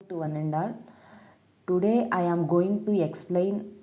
To one and all. Today I am going to explain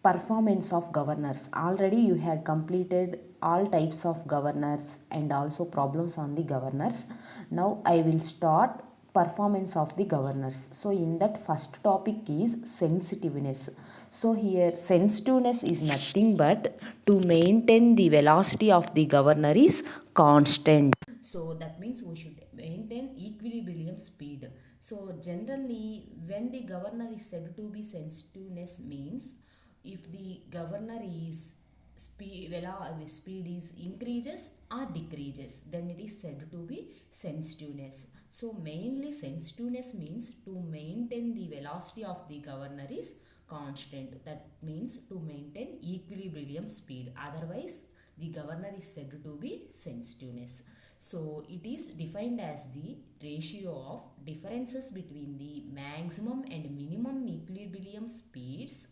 performance of governors. Already you had completed all types of governors and also problems on the governors. Now I will start performance of the governors. So in that first topic is sensitiveness. So here sensitiveness is nothing but to maintain the velocity of the governor is constant. So that means we should maintain equilibrium speed. So generally when the governor is said to be sensitiveness means if the governor is speed is increases or decreases, then it is said to be sensitiveness. So mainly sensitiveness means to maintain the velocity of the governor is constant. That means to maintain equilibrium speed. Otherwise the governor is said to be sensitiveness. So it is defined as the ratio of differences between the maximum and minimum equilibrium speeds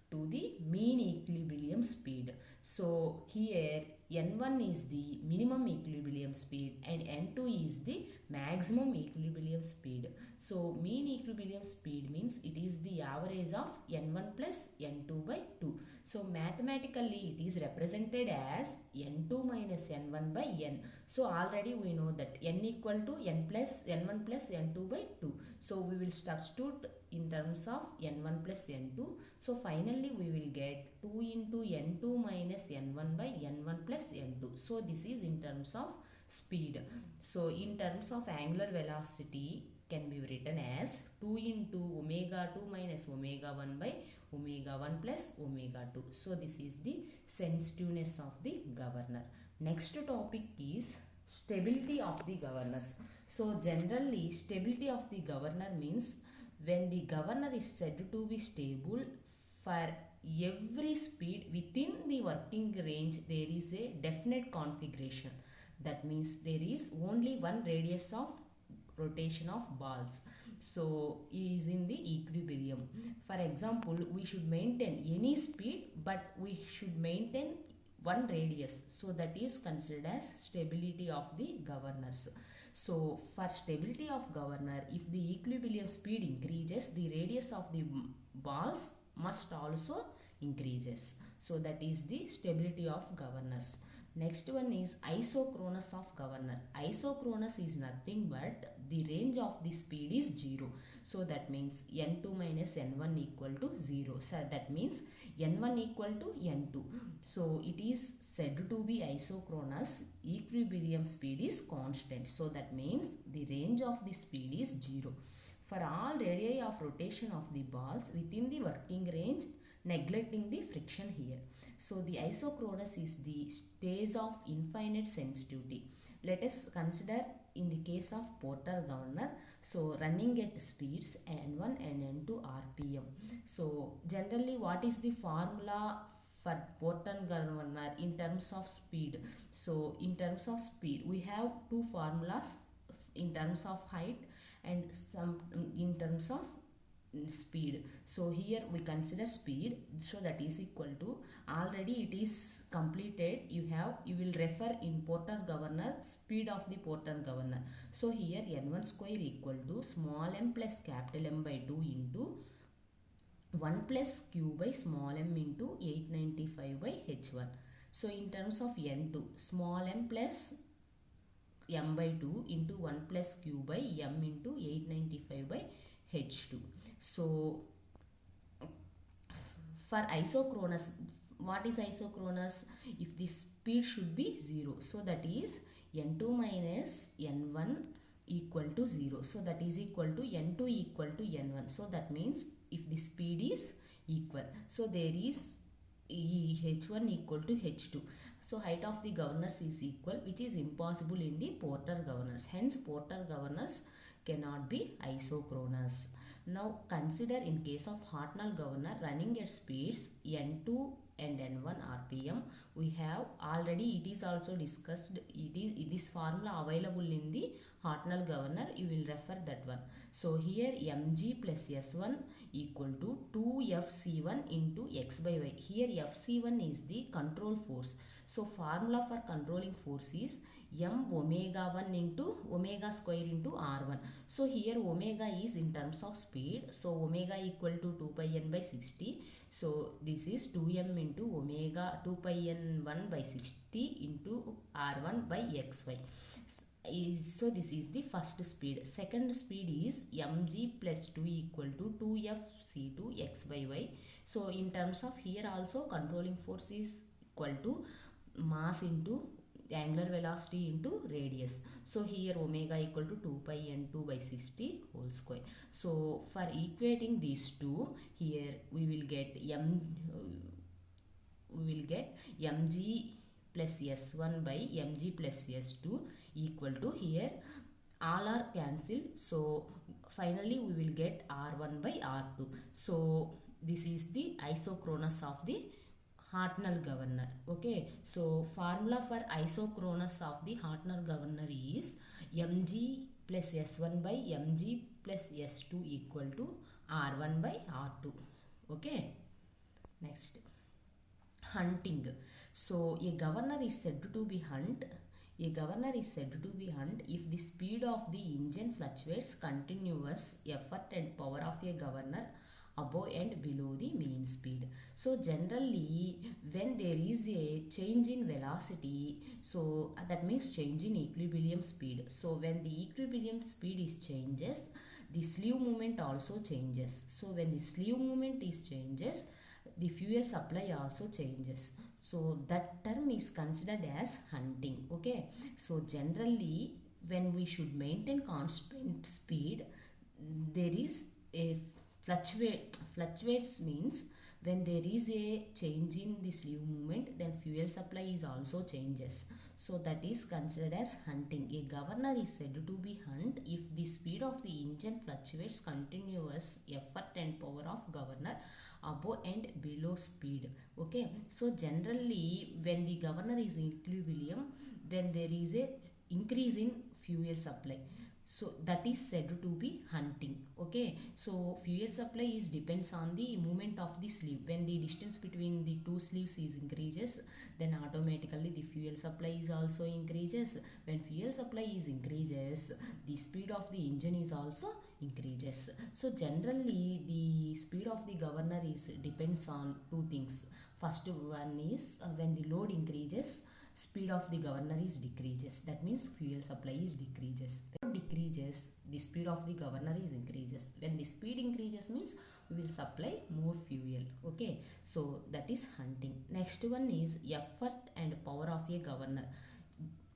to the mean equilibrium speed. So here n1 is the minimum equilibrium speed and n2 is the maximum equilibrium speed. So mean equilibrium speed means it is the average of n1 plus n2 by 2. So mathematically it is represented as n2 minus n1 by n. So already we know that n equal to n1 plus n2 by 2. So we will substitute in terms of n1 plus n2. So finally we will get 2 into n2 minus n1 by n1 plus n2. So this is in terms of speed. So in terms of angular velocity can be written as 2 into omega 2 minus omega 1 by omega 1 plus omega 2. So this is the sensitiveness of the governor. Next topic is stability of the governors. So generally stability of the governor means when the governor is said to be stable for every speed within the working range, there is a definite configuration. That means there is only one radius of rotation of balls. So is in the equilibrium. For example, we should maintain any speed, but we should maintain one radius. So that is considered as stability of the governors. So for stability of governor, if the equilibrium speed increases, the radius of the balls must also increases. So that is the stability of governors. Next one is isochronous of governor. Isochronous is nothing but the range of the speed is 0. So that means n2 minus n1 equal to 0. So that means n1 equal to n2. So it is said to be isochronous. Equilibrium speed is constant. So that means the range of the speed is 0. For all radii of rotation of the balls within the working range, neglecting the friction here. So the isochronous is the stage of infinite sensitivity. Let us consider in the case of Porter governor. So running at speeds n1 and n2 rpm. So generally what is the formula for Porter governor in terms of speed? So in terms of speed we have two formulas in terms of height and some in terms of speed. So here we consider speed, so that is equal to, already it is completed, you will refer in Porter governor speed of the Porter governor. So here n1 square equal to small m plus capital M by 2 into 1 plus q by small m into 895 by h1. So in terms of n2, small m plus m by 2 into 1 plus q by m into 895 by h2. So for isochronous, what is isochronous? If the speed should be 0, so that is n2 minus n1 equal to 0. So that is equal to n2 equal to n1. So that means if the speed is equal, so there is h1 equal to h2. So height of the governors is equal, which is impossible in the Porter governors. Hence Porter governors cannot be isochronous. Now consider in case of Hartnell governor running at speeds n2 and n1 rpm. We have already, it is also discussed, this formula available in the Hartnell governor, you will refer that one. So here mg plus s1 equal to 2fc1 into x by y. Here fc1 is the control force. So formula for controlling force is m omega 1 into omega square into r1. So here omega is in terms of speed. So omega equal to 2 pi n by 60. So this is 2m into omega 2 pi n1 by 60 into r1 by xy. So this is the first speed. Second speed is mg plus 2 equal to 2fc2 x by y. So in terms of here also controlling force is equal to mass into angular velocity into radius. So here omega equal to 2 pi n2 by 60 whole square. So for equating these two, here we will get mg plus s1 by mg plus s2 equal to, here all are cancelled, so finally we will get r1 by r2. So this is the isochronous of the Hartnell governor. Okay, so formula for isochronous of the Hartnell governor is mg plus s1 by mg plus s2 equal to r1 by r2. Okay, next, hunting. So a governor is said to be hunt. A governor is said to be hunt if the speed of the engine fluctuates continuous effort and power of a governor above and below the mean speed. So generally when there is a change in velocity, so that means change in equilibrium speed. So when the equilibrium speed is changes, the slew movement also changes. So when the slew movement is changes, the fuel supply also changes. So that term is considered as hunting. Okay, so generally when we should maintain constant speed, there is a fluctuates means when there is a change in the slew movement, then fuel supply is also changes. So that is considered as hunting. A governor is said to be hunt if the speed of the engine fluctuates continuous effort and power of governor above and below speed. Okay, so generally when the governor is in equilibrium, then there is a increase in fuel supply. So that is said to be hunting. Okay, so fuel supply is depends on the movement of the sleeve. When the distance between the two sleeves is increases, then automatically the fuel supply is also increases. When fuel supply is increases, the speed of the engine is also increases. So generally the speed of the governor is depends on two things. First one is when the load increases, speed of the governor is decreases. That means fuel supply is decreases. When decreases, the speed of the governor is increases. When the speed increases means we will supply more fuel. Okay, so that is hunting. Next one is effort and power of a governor.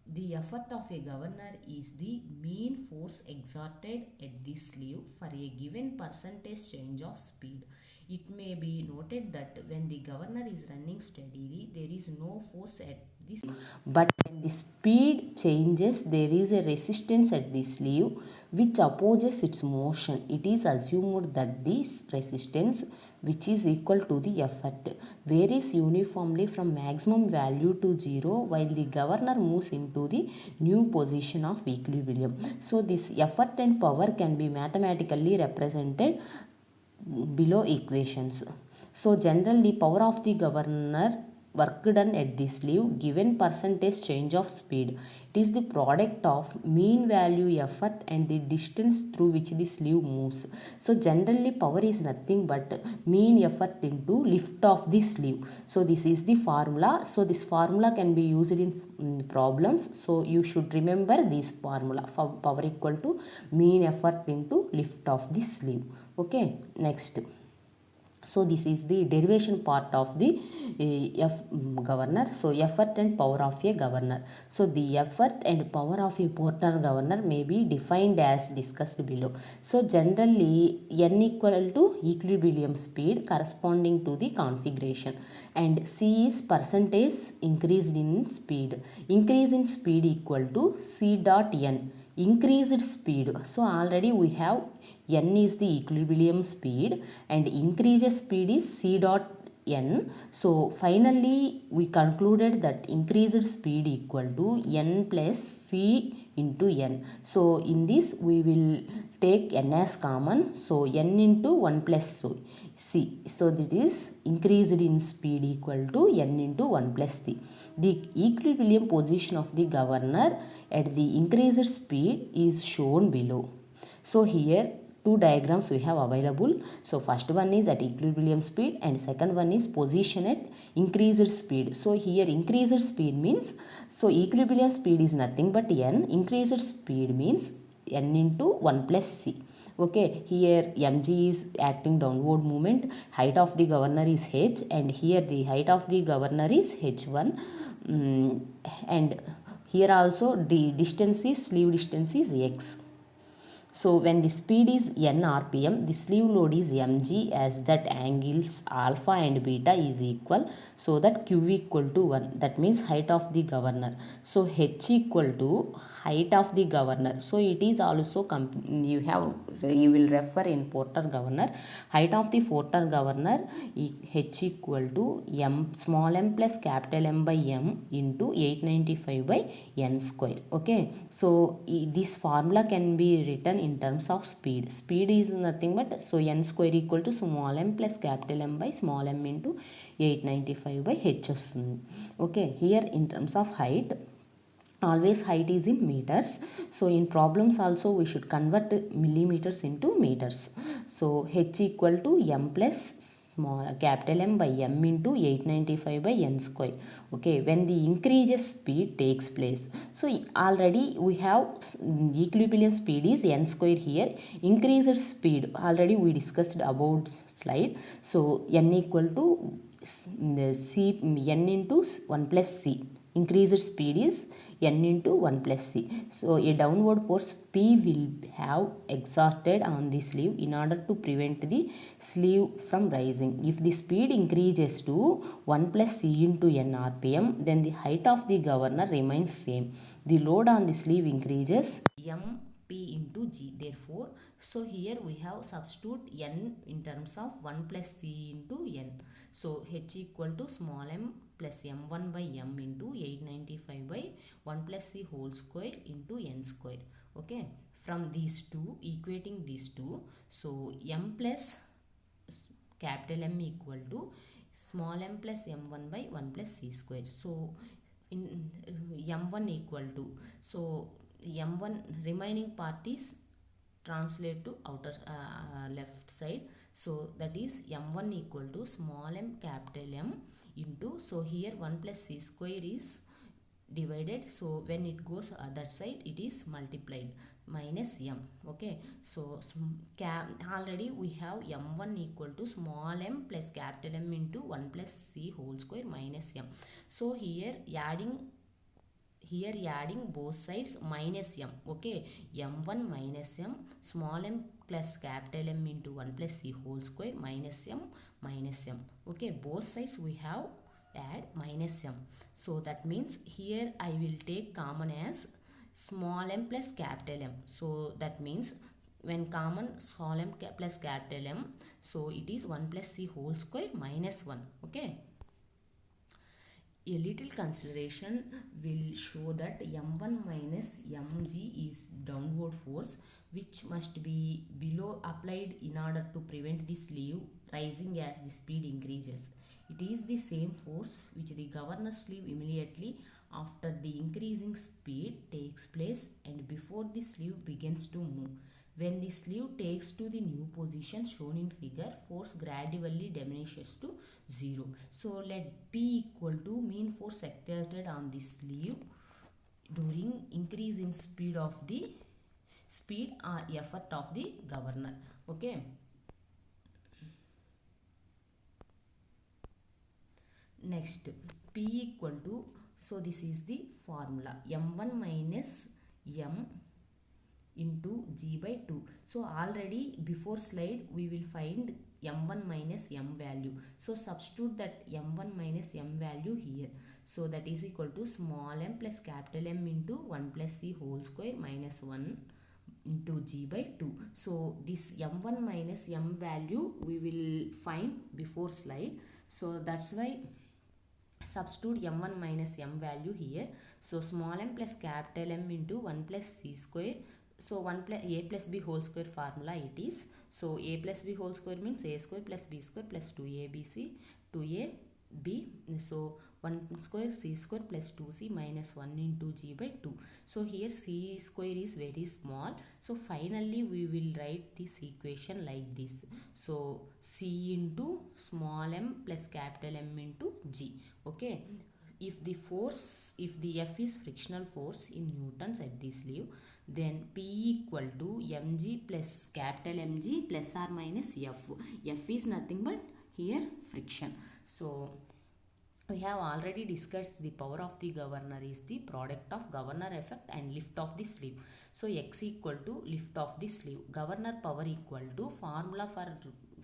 The effort of a governor is the mean force exerted at the sleeve for a given percentage change of speed. It may be noted that when the governor is running steadily, there is no force at this, but when the speed changes, there is a resistance at the sleeve which opposes its motion. It is assumed that this resistance, which is equal to the effort, varies uniformly from maximum value to 0 while the governor moves into the new position of equilibrium. So this effort and power can be mathematically represented below equations. So generally power of the governor work done at the sleeve given percentage change of speed. It is the product of mean value effort and the distance through which the sleeve moves. So generally power is nothing but mean effort into lift of the sleeve. So this is the formula. So this formula can be used in problems. So you should remember this formula for power equal to mean effort into lift of the sleeve. Okay, next. So this is the derivation part of the governor. So effort and power of a governor. So the effort and power of a Porter governor may be defined as discussed below. So generally n equal to equilibrium speed corresponding to the configuration, and C is percentage increased in speed. Increase in speed equal to C dot n. Increased speed. So already we have n is the equilibrium speed and increased speed is C dot n. So finally we concluded that increased speed equal to n plus C into n. So in this we will take n as common, so n into 1 plus c. So that is increased in speed equal to n into 1 plus c. The equilibrium position of the governor at the increased speed is shown below. So here two diagrams we have available. So first one is at equilibrium speed and second one is position at increased speed. So here increased speed means, so equilibrium speed is nothing but n, increased speed means n into 1 plus c. Okay, here mg is acting downward movement, height of the governor is h, and here the height of the governor is h1, and here also the distance is, sleeve distance is x. So when the speed is n rpm, the sleeve load is mg, as that angles alpha and beta is equal, so that q equal to 1, that means height of the governor. So h equal to height of the governor. So it is also you will refer in Porter governor. Height of the Porter governor h equal to m small m plus capital M by m into 895 by n square. Okay, so this formula can be written in terms of speed. Speed is nothing but, so n square equal to small m plus capital M by small m into 895 by h వస్తుంది. Okay, here in terms of height, always height is in meters. So in problems also we should convert millimeters into meters. So h equal to m plus small capital M by m into 895 by n square. Okay, when the increases speed takes place. So already we have equilibrium speed is n square here. Increased speed already we discussed about slide. So n equal to c, n into 1 plus c. Increased speed is n into 1 plus c. So a downward force P will have exerted on the sleeve in order to prevent the sleeve from rising. If the speed increases to 1 plus c into n rpm, then the height of the governor remains same. The load on the sleeve increases m p into g. Therefore, so here we have substitute n in terms of 1 plus c into n. So h equal to small m plus m1 by m into 895 by 1 plus c whole square into n square. Okay, from these two, equating these two, so m plus capital M equal to small m plus m1 by 1 plus c square. So in m1 equal to, so m1 remaining part is translate to outer left side. So that is m1 equal to small m capital M into, so here 1 plus c square is divided, so when it goes other side it is multiplied, minus m. Okay, so already we have m1 equal to small m plus capital M into 1 plus c whole square minus m. So here adding both sides minus m. Okay, m1 minus m, small m plus capital M into 1 plus c whole square minus m minus m. Okay, both sides we have add minus m. So that means here I will take common as small m plus capital M. So that means when common small m plus capital M, so it is 1 plus c whole square minus 1. Okay, a little consideration will show that m1 minus mg is downward force which must be below applied in order to prevent the sleeve rising as the speed increases. It is the same force which the governor sleeve immediately after the increasing speed takes place and before the sleeve begins to move. When the sleeve takes to the new position shown in figure, force gradually diminishes to 0. So let P equal to mean force exerted on the sleeve during increase in speed or effort of the governor. Okay. Next, P equal to, so this is the formula, m1 minus m into g by 2. So already before slide we will find m1 minus m value. So substitute that m1 minus m value here. So that is equal to small m plus capital M into 1 plus c whole square minus 1 into g by 2. So this m1 minus m value we will find before slide. So that's why substitute m1 minus m value here. So small m plus capital M into 1 plus c square So 1 plus a plus b whole square formula it is. So a plus b whole square means a square plus b square plus 2abc 2ab. So 1 square c square plus 2c minus 1 into g by 2. So here c square is very small, so finally we will write this equation like this. So c into small m plus capital M into g. Okay, if the force, if the F is frictional force in newtons at the sleeve, then P equal to mg plus capital Mg plus or minus F. F is nothing but here friction. So we have already discussed the power of the governor is the product of governor effect and lift of the sleeve. So x equal to lift of the sleeve. Governor power equal to formula for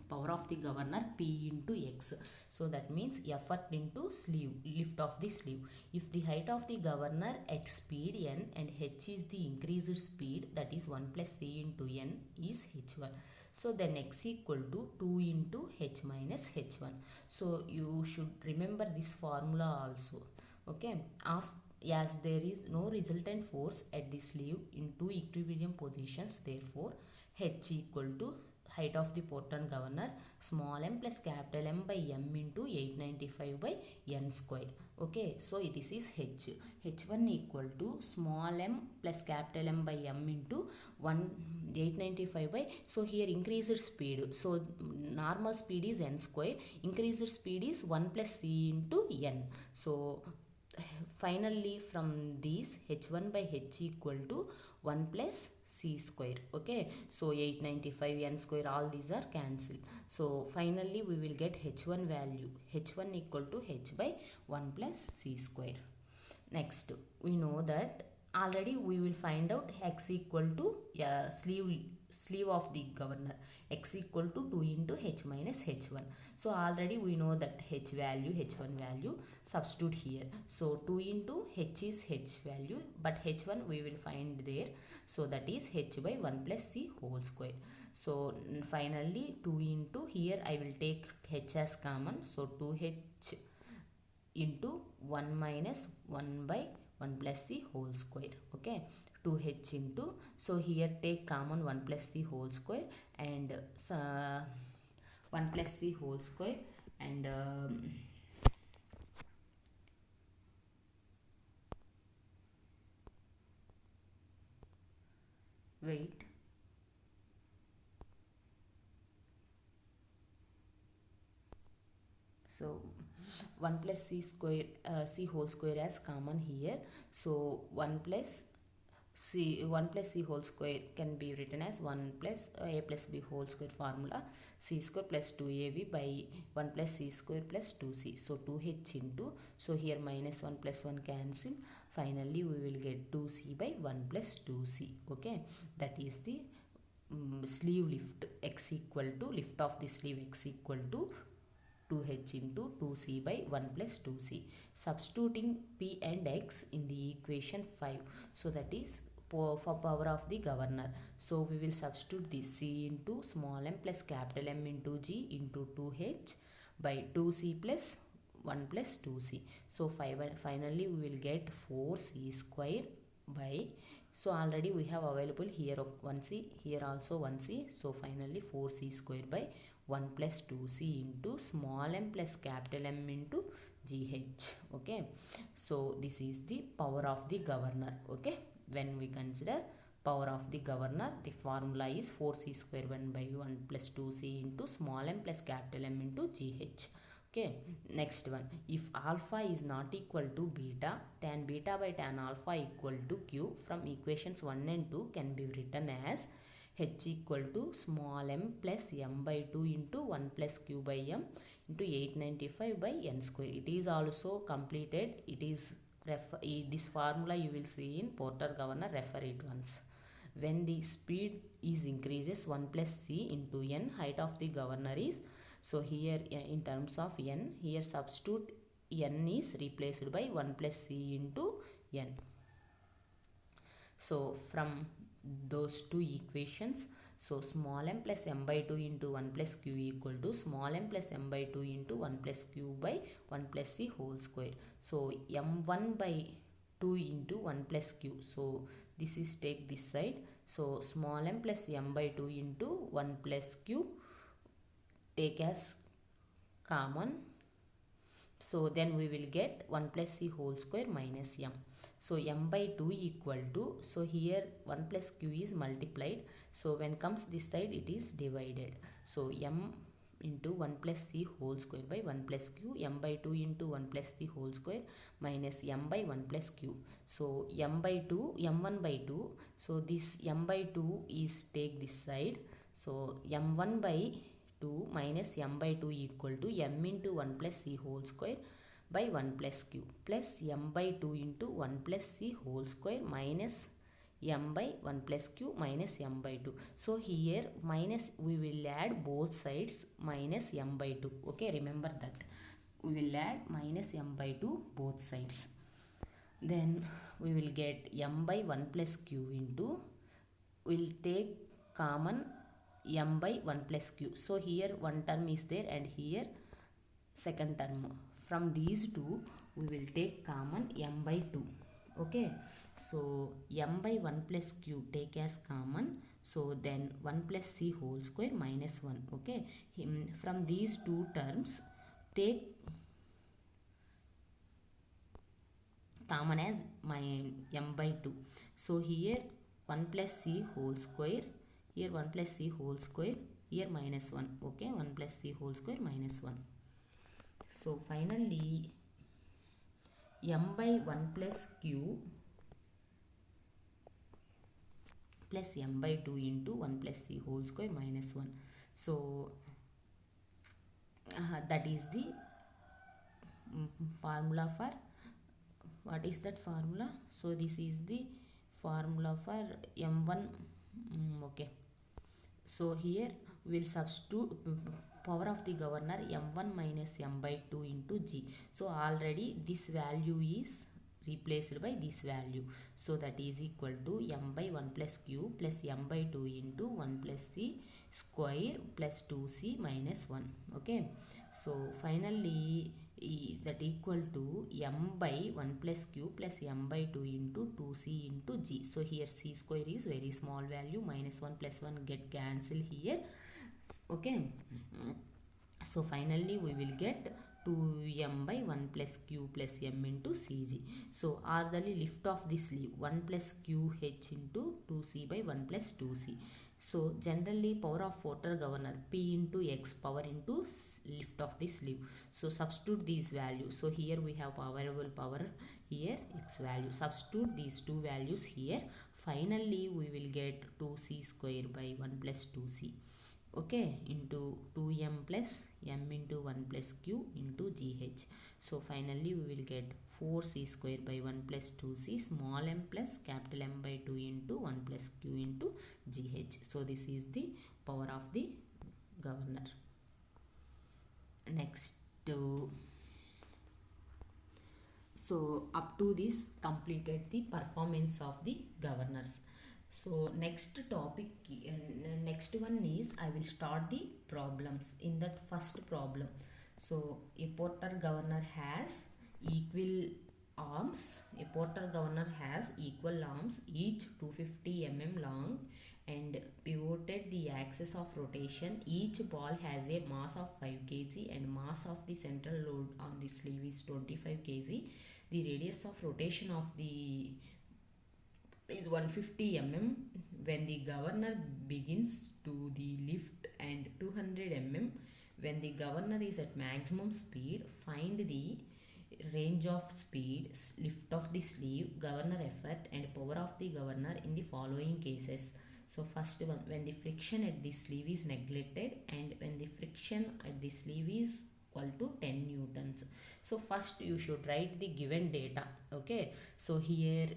power of the governor P into x. So that means effort into sleeve, lift of the sleeve. If the height of the governor at speed n and h is the increased speed, that is 1 plus c into n is h1. So then x equal to 2 into h minus h1. So you should remember this formula also. Okay, as there is no resultant force at the sleeve in two equilibrium positions, therefore h equal to height of the port and governor small m plus capital M by m into 895 by n square. Okay, so this is h. h1 equal to small m plus capital M by m into 895 by, so here increased speed, so normal speed is n square, increased speed is 1 plus c into n. So finally from these h1 by h equal to 1 plus c square. Okay, so 895 n square, all these are cancelled. So finally we will get h1 value, h1 equal to h by 1 plus c square. Next we know that already we will find out x equal to sleeve of the governor, x equal to 2 into h minus h1. So already we know that h value, h1 value, substitute here. So 2 into h is h value, but h1 we will find there, so that is h by 1 plus c whole square. So finally 2 into, here I will take h as common, so 2h into 1 minus 1 by 1 plus c whole square. Okay, 2h into, so here take common 1 plus c whole square and 1 plus c whole square and wait, so 1 plus c square, c whole square as common here, so 1 plus c whole square can be written as 1 plus a plus b whole square formula, c square plus 2ab by 1 plus c square plus 2c. So 2h into, so here minus 1 plus 1 cancel, finally we will get 2c by 1 plus 2c. Okay, that is the sleeve lift, x equal to lift of the sleeve, x equal to 2h into 2c by 1 plus 2c. Substituting p and x in the equation 5, so that is for power of the governor. So we will substitute this c into small m plus capital M into g into 2h by 2c plus 1 plus 2c. So finally we will get 4c square by, so already we have available here 1c, here also 1c, so finally 4c square by 1 plus 2c into small m plus capital M into gh. Okay, so this is the power of the governor. Okay, when we consider power of the governor, the formula is 4c square 1 by 1 plus 2c into small m plus capital M into gh. Okay, next one, if alpha is not equal to beta, tan beta by tan alpha equal to q, from equations 1 and 2 can be written as h equal to small m plus m by 2 into 1 plus q by m into 895 by n square. It is also completed. It is this formula you will see in Porter governor, refer it once. When the speed is increases 1 plus c into n, height of the governor is, so here in terms of n, here substitute n is replaced by 1 plus c into n. So from those two equations, so small m plus m by 2 into 1 plus q equal to small m plus m by 2 into 1 plus q by 1 plus c whole square. So m1 by 2 into 1 plus q, so this is take this side, So small m plus m by 2 into 1 plus q, take as common. So then we will get 1 plus c whole square minus m. So m by 2 equal to, so here 1 plus q is multiplied. So when comes this side, it is divided. So m into 1 plus c whole square by 1 plus q, m by 2 into 1 plus c whole square minus m by 1 plus q. So m by 2, m1 by 2. So this m by 2 is take this side. So m1 by 2 minus m by 2 equal to m into 1 plus c whole square by 1 plus q plus m by 2 into 1 plus c whole square minus m by 1 plus q minus m by 2. So here minus, we will add both sides minus m by 2. Okay, remember that. We will add minus m by 2 both sides. Then we will get m by 1 plus q into, we'll take common m by 1 plus q. So here one term is there and here second term. From these two, we will take common m by 2. Okay, so m by 1 plus q take as common. So then 1 plus c whole square minus 1. Okay, from these two terms, take common as my m by 2. So here 1 plus c whole square, here 1 plus c whole square, here minus 1. Okay, 1 plus c whole square minus 1. So finally m by 1 plus q plus m by 2 into 1 plus c whole square minus 1. So that is the formula for, what is that formula? So this is the formula for m1. Okay, so here we will substitute power of the governor m1 minus m by 2 into g. So already this value is replaced by this value. So that is equal to m by 1 plus q plus m by 2 into 1 plus c square plus 2c minus 1. Okay, so finally that equal to m by 1 plus q plus m by 2 into 2c into g. So here c square is very small value, minus 1 plus 1 get cancelled here. Okay, so finally we will get 2m by 1 plus q plus m into cg. So orderly lift of this sleeve 1 plus qh into 2c by 1 plus 2c. So generally power of water governor p into x power into lift of this sleeve. So substitute these values. So here we have available power, here x value. Substitute these two values here. Finally we will get 2c square by 1 plus 2c. Okay, into 2m plus m into 1 plus q into gh. So finally we will get 4c square by 1 plus 2c small m plus capital M by 2 into 1 plus q into gh. So this is the power of the governor. Next, so up to this completed the performance of the governors. So next topic, next one is I will start the problems. In that first problem, so a porter governor has equal arms. A porter governor has equal arms, each 250 mm long, and pivoted the axis of rotation. Each ball has a mass of 5 kg and mass of the central load on the sleeve is 25 kg. The radius of rotation of the is 150 mm when the governor begins to the lift and 200 mm when the governor is at maximum speed. Find the range of speed, lift of the sleeve, governor effort and power of the governor in the following cases. So first one, when the friction at the sleeve is neglected and when the friction at the sleeve is equal to 10 newtons. So first you should write the given data. Okay, so here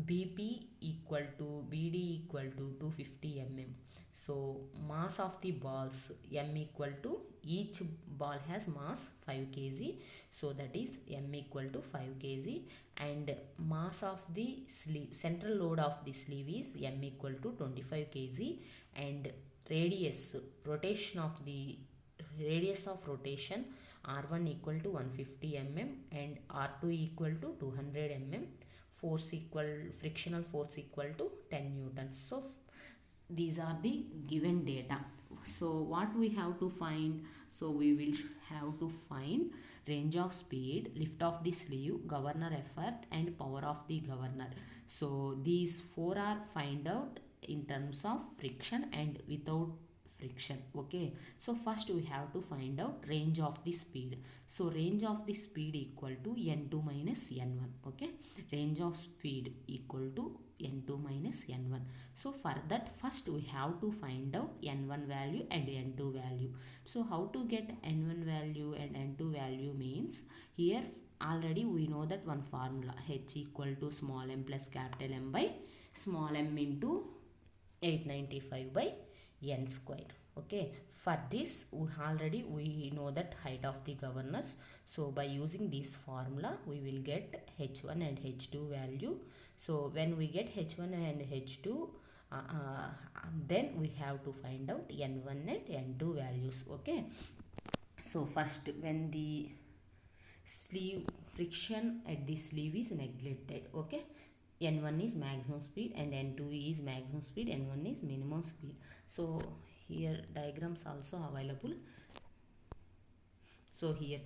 BP equal to BD equal to 250 mm. So mass of the balls M equal to, each ball has mass 5 kg. So that is M equal to 5 kg, and mass of the sleeve, central load of the sleeve is M equal to 25 kg, and radius, rotation of the radius of rotation R1 equal to 150 mm and R2 equal to 200 mm. Force equal, frictional force equal to 10 newtons. So these are the given data. So what we have to find, so we will have to find range of speed, lift of the sleeve, governor effort and power of the governor. So these four are find out in terms of friction and without friction. Okay, so first we have to find out range of the speed. So range of the speed equal to n2 minus n1. Okay, range of speed equal to n2 minus n1. So for that, first we have to find out n1 value and n2 value. So how to get n1 value and n2 value means, here already we know that one formula, h equal to small m plus capital M by small m into 895 by n square. Okay, for this we know that height of the governors. So by using this formula we will get h1 and h2 value. So when we get h1 and h2, then we have to find out n1 and n2 values. Okay, so first, when the sleeve friction at the sleeve is neglected, okay, n1 is maximum speed and n2 is maximum speed, n1 is minimum speed. So here diagrams also available. So here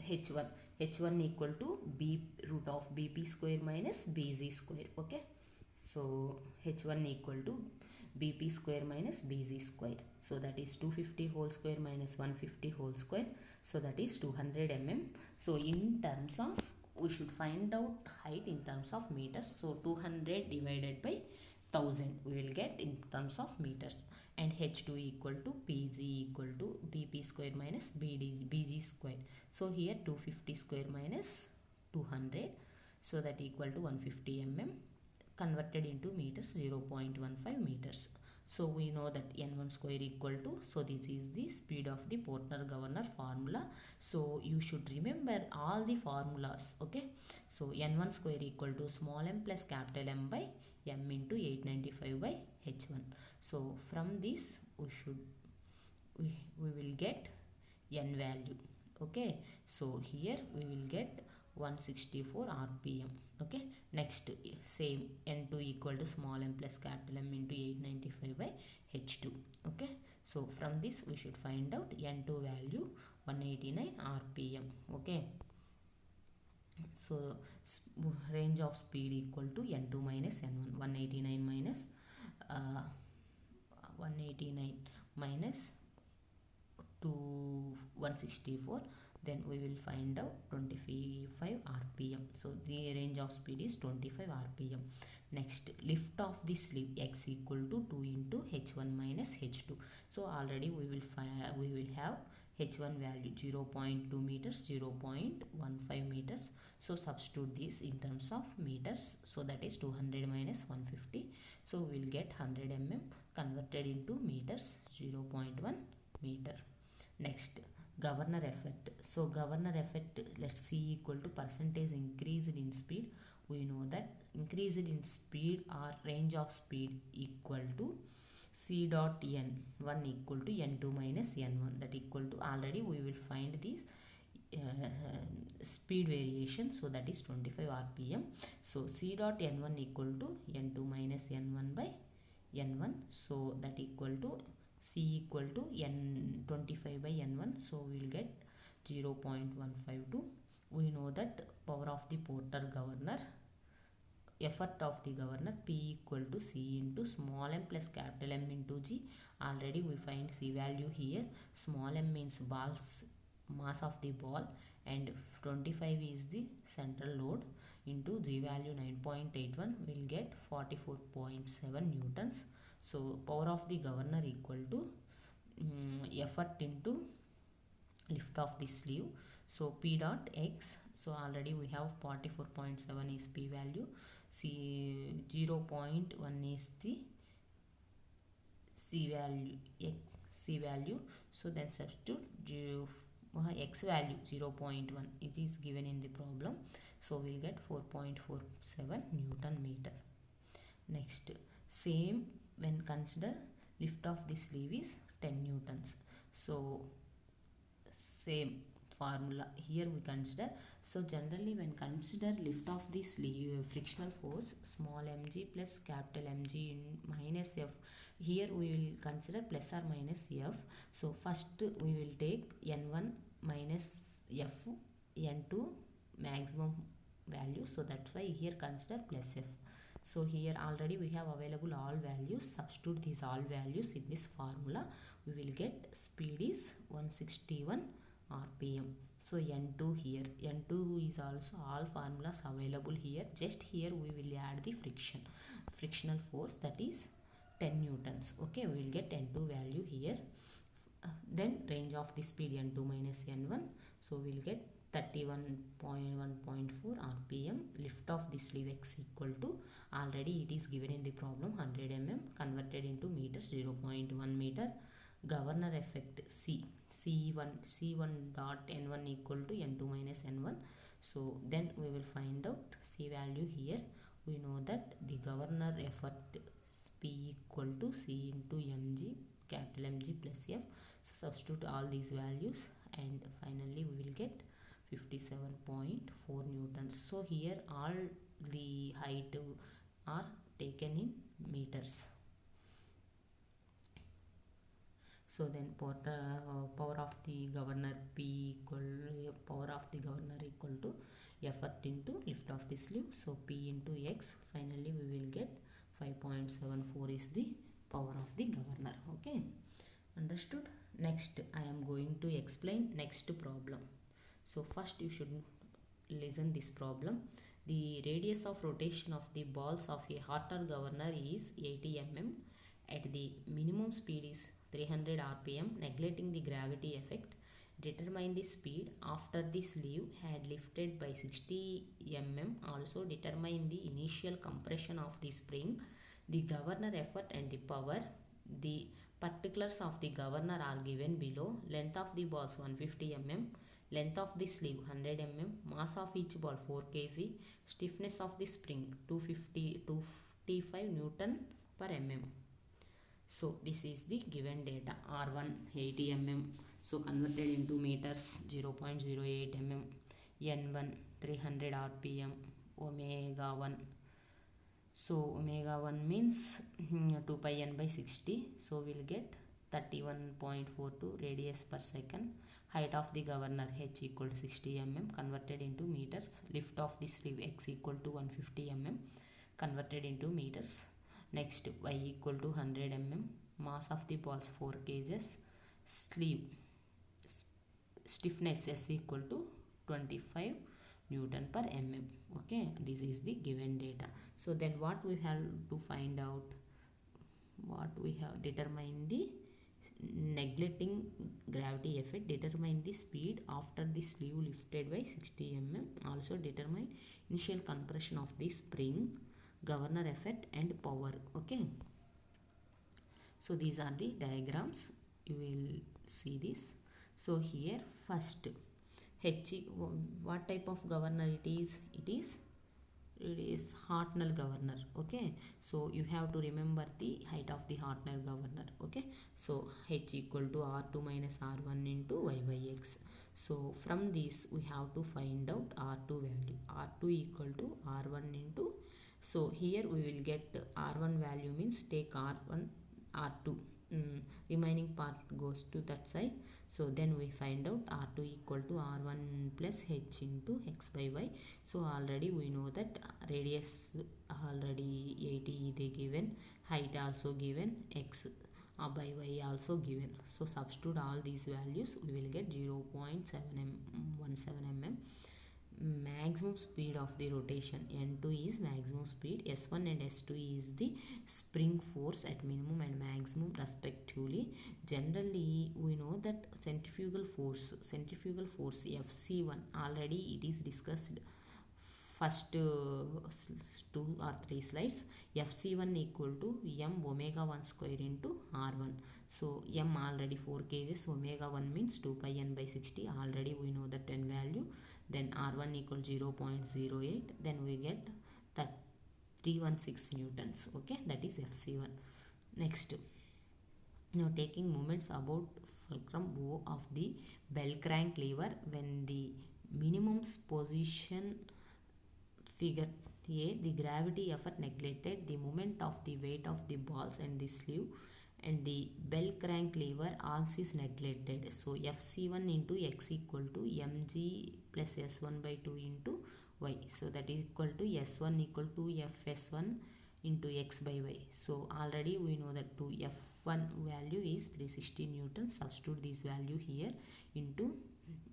h1 equal to b root of bp square minus bz square. Okay, so h1 equal to bp square minus bz square. So that is 250 whole square minus 150 whole square. So that is 200 mm. So in terms of, we should find out height in terms of meters. So 200 divided by 1000 we will get in terms of meters. And h2 equal to pg equal to bp square minus bg square. So here 250 square minus 200. So that equal to 150 mm. Converted into meters, 0.15 meters. So we know that n1 square equal to, so this is the speed of the Porter governor formula. So you should remember all the formulas. Okay, so n1 square equal to small m plus capital M by m into 895 by h1. So from this we will get n value. Okay, so here we will get 164 rpm. Okay, next same n2 equal to small m plus capital M into 895 by h2. Okay, so from this we should find out n2 value 189 rpm. Okay, so range of speed equal to n2 minus n1. 189 minus 189 minus 164, then we will find out 25 rpm. So the range of speed is 25 rpm. Next, lift of the sleeve x equal to 2 into h1 minus h2. So already we will have h1 value 0.2 meters, 0.15 meters. So substitute this in terms of meters. So that is 200 minus 150. So we will get 100 mm converted into meters, 0.1 meter. Next, governor effect. So governor effect, let's see, equal to percentage increased in speed. We know that increased in speed or range of speed equal to c dot n1 equal to n2 minus n1. That equal to, already we will find this speed variation. So that is 25 rpm. So c dot n1 equal to n2 minus n1 by n1. So that equal to c equal to n25 by n1. So we will get 0.152. We know that power of the Porter governor, effort of the governor, P equal to C into small m plus capital M into G. Already we find C value here. Small m means ball's mass of the ball and 25 is the central load into G value 9.81. We'll get 44.7 newtons. So power of the governor equal to effort into lift of the sleeve. So P dot X. So already we have 44.7 is P value. C 0.1 is the C value. So then substitute X value 0.1. It is given in the problem. So we'll get 4.47 Newton meter. Next, same when consider lift of the sleeve is 10 newtons. So same formula. Here we consider, so generally when consider lift of the sleeve frictional force, small mg plus capital mg in minus f, here we will consider plus or minus f. So first we will take n1 minus f, n2 maximum value, so that's why here consider plus f. So here already we have available all values, substitute these all values in this formula, we will get speed is 161 rpm. So n2, here n2 is also all formulas available here, just here we will add the frictional force, that is 10 newtons. Okay, we will get n2 value here. Then range of the speed n2 minus n1, so we will get 31.1.4 rpm. Lift of the sleeve x equal to, already it is given in the problem, 100 mm converted into meters, 0.1 meter. Governor effect c1 dot n1 equal to n2 minus n1. So then we will find out c value. Here we know that the governor effort p equal to c into mg, capital mg plus f. So substitute all these values and finally we will get 57.4 newtons. So here all the height are taken in meters. So then power of the governor p equal, power of the governor equal to effort into lift of the sleeve, so p into x, finally we will get 5.74 is the power of the governor. Okay, understood. Next I am going to explain next problem. So first you should listen this problem. The radius of rotation of the balls of a hot air governor is 80 mm at the minimum speed is 300 rpm, neglecting the gravity effect. Determine the speed after the sleeve had lifted by 60 mm. Also determine the initial compression of the spring, the governor effort and the power. The particulars of the governor are given below. Length of the balls 150 mm, length of the sleeve 100 mm, mass of each ball 4 kg, stiffness of the spring 255 Newton per mm. So this is the given data. R1 80 mm, so converted into meters 0.08 mm, N1 300 rpm, omega 1. So omega 1 means 2 pi n by 60, so we'll get 31.42 radius per second. Height of the governor h equal to 60 mm converted into meters. Lift of the sleeve x equal to 150 mm converted into meters. Next y equal to 100 mm. Mass of the balls 4 kgs. Sleeve stiffness s equal to 25 Newton per mm. Okay, this is the given data. So then what we have to find out, what we have determined the neglecting gravity effect, determine the speed after the sleeve lifted by 60 mm, also determine initial compression of the spring, governor effect and power. Okay, so these are the diagrams, you will see this. So here first h, what type of governor it is? It is Hartnell governor. Okay, so you have to remember the height of the Hartnell governor. Okay, so h equal to r2 minus r1 into y by x. So from this we have to find out r2 value. R2 equal to r1 into, so here we will get r1 value means take r1 r2, remaining part goes to that side. So then we find out r2 equal to r1 plus h into x by y. So already we know that radius already 80 they given, height also given, x by y also given. So substitute all these values, we will get 0.17 mm. Maximum speed of the rotation, n2 is maximum speed, s1 and s2 is the spring force at minimum and maximum respectively. Generally we know that centrifugal force fc1, already it is discussed first 2 or 3 slides. fc1 equal to m omega 1 square into r1. So m already 4 kgs, omega 1 means 2 pi n by 60, already we know that 10 value. Then r1 equal 0.08, then we get that 316 newtons. Okay, that is fc1. Next, now taking moments about fulcrum O of the bell crank lever when the minimum position figure A, the gravity effort neglected the moment of the weight of the balls and the sleeve, and the bell crank lever arms is neglected. So Fc1 into x equal to mg plus s1 by 2 into y. So that is equal to s1 equal to fs1 into x by y. So already we know that to f1 value is 360 Newton. Substitute this value here into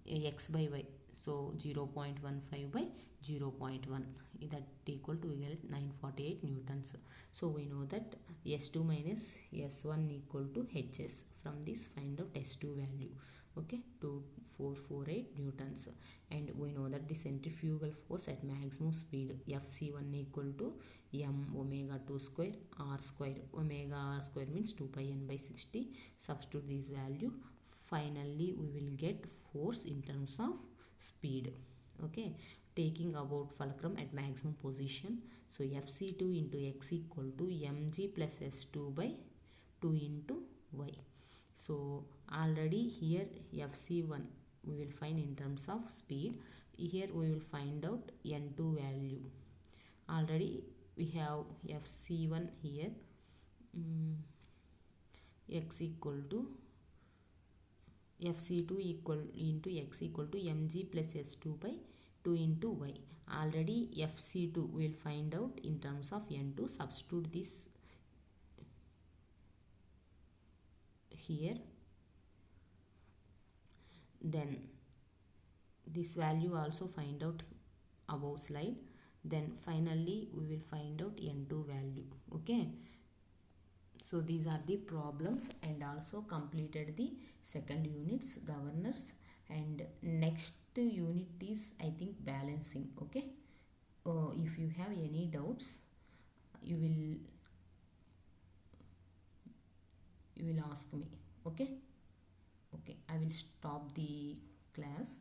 x by y. So 0.15 by 0.1, that equal to, we get 948 newtons. So we know that s2 minus s1 equal to hs. From this find out s2 value. Okay, 2448 newtons. And we know that the centrifugal force at maximum speed fc1 equal to m omega 2 square r square. Omega square means 2 pi n by 60. Substitute this value. Finally we will get force in terms of speed. Okay, taking about fulcrum at maximum position. So fc2 into x equal to mg plus s2 by 2 into y. So already here fc1 we will find in terms of speed. Here we will find out n2 value. Already we have fc1 here, x equal to fc2 equal into x equal to mg plus s2 by 2 into y. Already fc2 we will find out in terms of n2. Substitute this here, then this value also find out above slide. Then finally we will find out n2 value. Okay, so these are the problems, and also completed the second unit's governors, and next unit is I think balancing. Okay, if you have any doubts you will ask me. Okay, I will stop the class.